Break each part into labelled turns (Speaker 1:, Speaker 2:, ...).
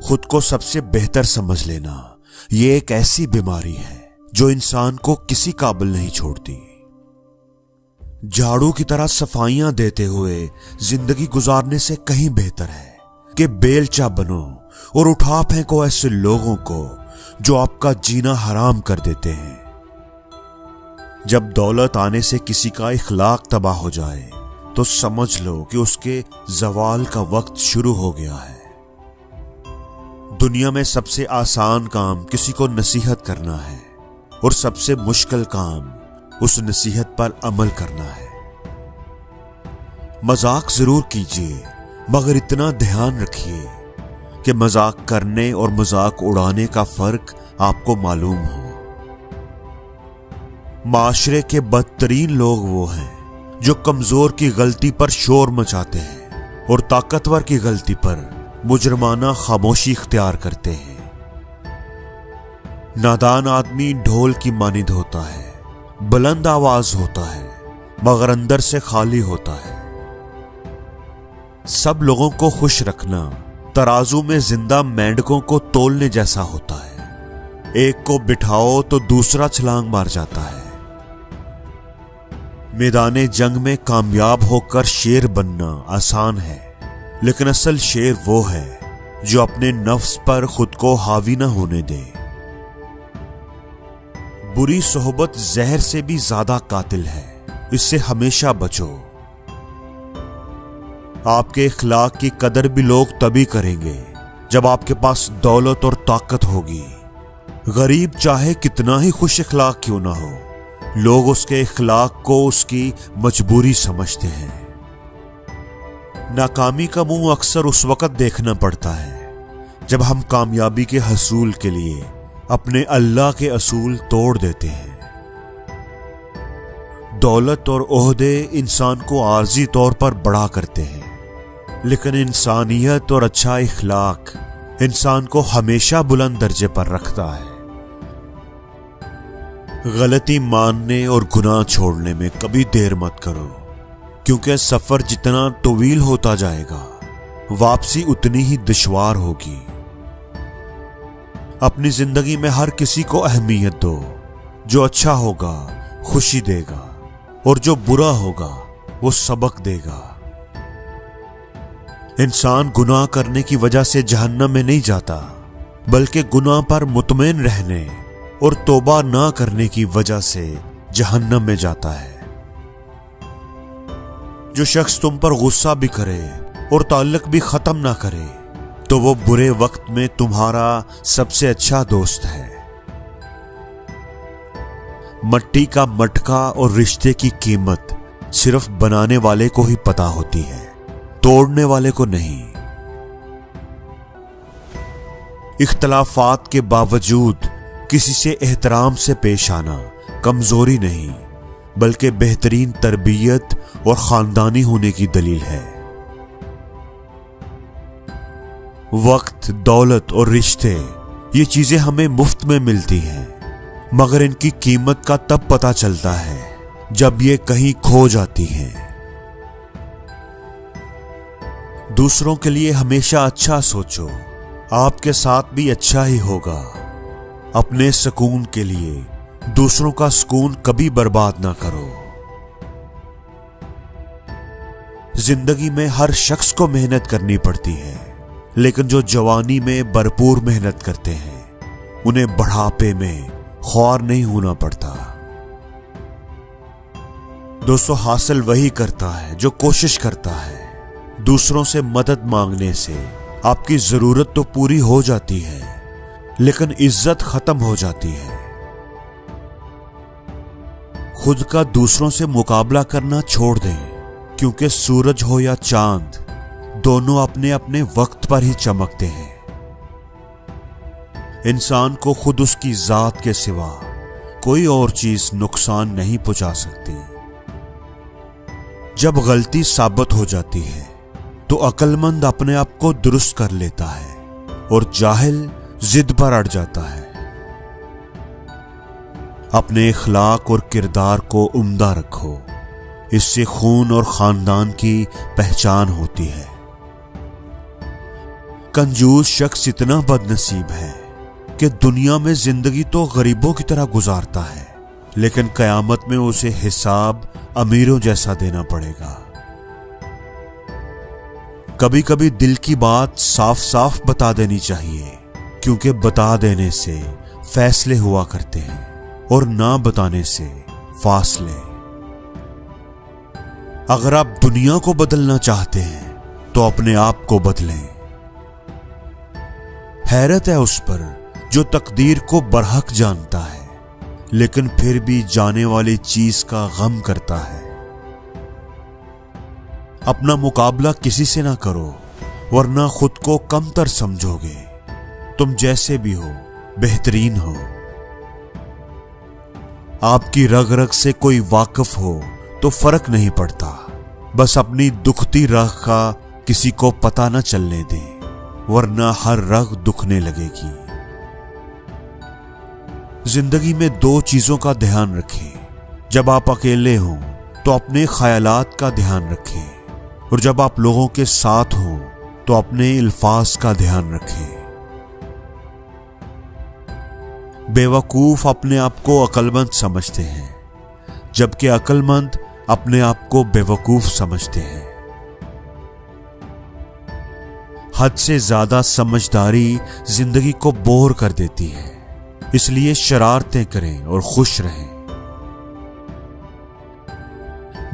Speaker 1: खुद को सबसे बेहतर समझ लेना ये एक ऐसी बीमारी है जो इंसान को किसी काबिल नहीं छोड़ती। झाड़ू की तरह सफाइयां देते हुए जिंदगी गुजारने से कहीं बेहतर है कि बेलचा बनो और उठा फेंको ऐसे लोगों को जो आपका जीना हराम कर देते हैं। जब दौलत आने से किसी का इखलाक तबाह हो जाए तो समझ लो कि उसके जवाल का वक्त शुरू हो गया है। दुनिया में सबसे आसान काम किसी को नसीहत करना है और सबसे मुश्किल काम उस नसीहत पर अमल करना है। मजाक जरूर कीजिए, मगर इतना ध्यान रखिए कि मजाक करने और मजाक उड़ाने का फर्क आपको मालूम हो। माशरे के बदतरीन लोग वो हैं जो कमजोर की गलती पर शोर मचाते हैं और ताकतवर की गलती पर मुजरमाना खामोशी इख्तियार करते हैं। नादान आदमी ढोल की मानिंद होता है, बुलंद आवाज होता है मगर अंदर से खाली होता है। सब लोगों को खुश रखना तराजू में जिंदा मेंढकों को तोलने जैसा होता है। एक को बिठाओ तो दूसरा छलांग मार जाता है। मैदाने जंग में कामयाब होकर शेर बनना आसान है, लेकिन असल शेर वो है जो अपने नफ्स पर खुद को हावी न होने दे। बुरी सोहबत जहर से भी ज्यादा कातिल है, इससे हमेशा बचो। आपके इखलाक की कदर भी लोग तभी करेंगे जब आपके पास दौलत और ताकत होगी। गरीब चाहे कितना ही खुश इखलाक क्यों ना हो, लोग उसके इखलाक को उसकी मजबूरी समझते हैं। नाकामी का मुंह अक्सर उस वक्त देखना पड़ता है जब हम कामयाबी के हसूल के लिए अपने अल्लाह के असूल तोड़ देते हैं। दौलत और ओहदे इंसान को आर्जी तौर पर बड़ा करते हैं, लेकिन इंसानियत और अच्छा इखलाक इंसान को हमेशा बुलंद दर्जे पर रखता है। गलती मानने और गुनाह छोड़ने में कभी देर मत करो, क्योंकि सफर जितना तवील होता जाएगा वापसी उतनी ही दुश्वार होगी। अपनी जिंदगी में हर किसी को अहमियत दो। जो अच्छा होगा खुशी देगा और जो बुरा होगा वो सबक देगा। इंसान गुनाह करने की वजह से जहन्नम में नहीं जाता, बल्कि गुनाह पर मुतमईन रहने और तौबा ना करने की वजह से जहन्नम में जाता है। जो शख्स तुम पर गुस्सा भी करे और ताल्लुक भी खत्म ना करे तो वो बुरे वक्त में तुम्हारा सबसे अच्छा दोस्त है। मट्टी का मटका और रिश्ते की कीमत सिर्फ बनाने वाले को ही पता होती है, तोड़ने वाले को नहीं। इख्तलाफात के बावजूद किसी से एहतराम से पेश आना कमजोरी नहीं, बल्कि बेहतरीन तरबियत और खानदानी होने की दलील है। वक्त, दौलत और रिश्ते ये चीजें हमें मुफ्त में मिलती हैं, मगर इनकी कीमत का तब पता चलता है जब ये कहीं खो जाती हैं। दूसरों के लिए हमेशा अच्छा सोचो, आपके साथ भी अच्छा ही होगा। अपने सुकून के लिए दूसरों का सुकून कभी बर्बाद ना करो। जिंदगी में हर शख्स को मेहनत करनी पड़ती है, लेकिन जो जवानी में भरपूर मेहनत करते हैं उन्हें बुढ़ापे में ख्वार नहीं होना पड़ता। दोस्तों, हासिल वही करता है जो कोशिश करता है। दूसरों से मदद मांगने से आपकी जरूरत तो पूरी हो जाती है, लेकिन इज्जत खत्म हो जाती है। खुद का दूसरों से मुकाबला करना छोड़ दें, क्योंकि सूरज हो या चांद दोनों अपने अपने वक्त पर ही चमकते हैं। इंसान को खुद उसकी जात के सिवा कोई और चीज नुकसान नहीं पहुंचा सकती। जब गलती साबित हो जाती है तो अक्लमंद अपने आप को दुरुस्त कर लेता है और जाहिल जिद पर अड़ जाता है। अपने इखलाक और किरदार को उम्दा रखो, इससे खून और खानदान की पहचान होती है। कंजूस शख्स इतना बदनसीब है कि दुनिया में जिंदगी तो गरीबों की तरह गुजारता है, लेकिन कयामत में उसे हिसाब अमीरों जैसा देना पड़ेगा। कभी कभी दिल की बात साफ साफ बता देनी चाहिए, क्योंकि बता देने से फैसले हुआ करते हैं और ना बताने से फासले। अगर आप दुनिया को बदलना चाहते हैं तो अपने आप को बदलें। हैरत है उस पर जो तकदीर को बरहक जानता है, लेकिन फिर भी जाने वाली चीज का गम करता है। अपना मुकाबला किसी से ना करो, वरना खुद को कमतर समझोगे। तुम जैसे भी हो बेहतरीन हो। आपकी रग रग से कोई वाकिफ हो तो फर्क नहीं पड़ता, बस अपनी दुखती रग का किसी को पता न चलने दें, वरना हर रग दुखने लगेगी। जिंदगी में दो चीजों का ध्यान रखें। जब आप अकेले हों तो अपने ख्यालात का ध्यान रखें, और जब आप लोगों के साथ हों तो अपने अल्फाज का ध्यान रखें। बेवकूफ अपने आप को अक्लमंद समझते हैं, जबकि अक्लमंद अपने आप को बेवकूफ समझते हैं। हद से ज्यादा समझदारी जिंदगी को बोर कर देती है, इसलिए शरारतें करें और खुश रहें।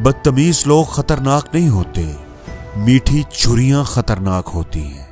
Speaker 1: बदतमीज लोग खतरनाक नहीं होते, मीठी छुरियां खतरनाक होती हैं।